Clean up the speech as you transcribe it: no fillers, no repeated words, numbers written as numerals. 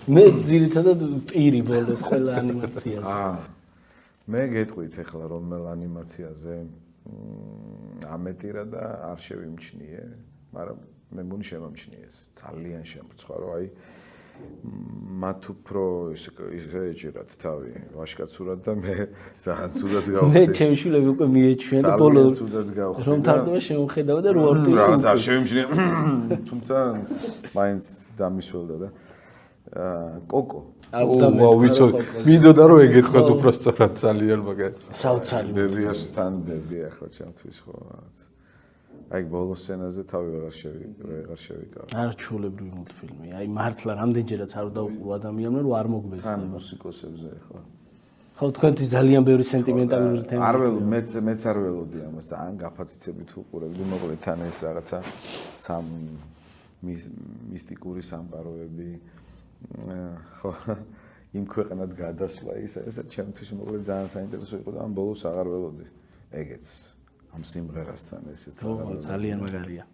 მე ძირითადად პირი ბოლოს ყველა ანიმაციაზე. მე გეტყვით ახლა რომელ ანიმაციაზე ამეტირა და არ შევიმჩნიე, მაგრამ მე მგონი შემამჩნიეს. ძალიან შემრცხვა, რომ აი მათ უფრო ისე ეჭირათ თავი ვაშკაცურად და მე ძალიან ცუდად გავხდი. მე ჩემი შვილები უკვე მიეჩვენა და ბოლოს რომ თარდება შემოხედავ და რო ორტი. რაღაც არ შევიმჩნიე. თუმცა მაინც დამისველდა და კოკო. აუ ვიცოდი. მინდოდა რომ ეგეთქვათ უფრო სწორად ძალიან მაგარი. საოცარი. ბებიასთან ბებია ახლა ჩემთვის ხო რაღაც. აი ბოლოს სცენაზე თავი ვეღარ შევიკავ. არა ჩულებრივი მულტფილმი. აი მართლა რამდენჯერაც არ დავუყო ადამიანმა რომ არ მოგბეცდება. თან მუსიკოსებზე ხო. ხო თქვენთვის ძალიან ბევრი სენტიმენტალური თემა. არ ველო მეც არ ველოდი ამას. ან გაფაციცებით უყურებდი, მოკლედ თან ეს რაღაცა მისტიკური სამყაროები ხო იმ ქვეყნად გადასვლა ესე ჩემთვის მოკლედ ძალიან საინტერესო იყო და ამ ბოლოს აღარ ველოდი ეგეც ამ სიმღერასთან ესეც ძალიან მაგარია.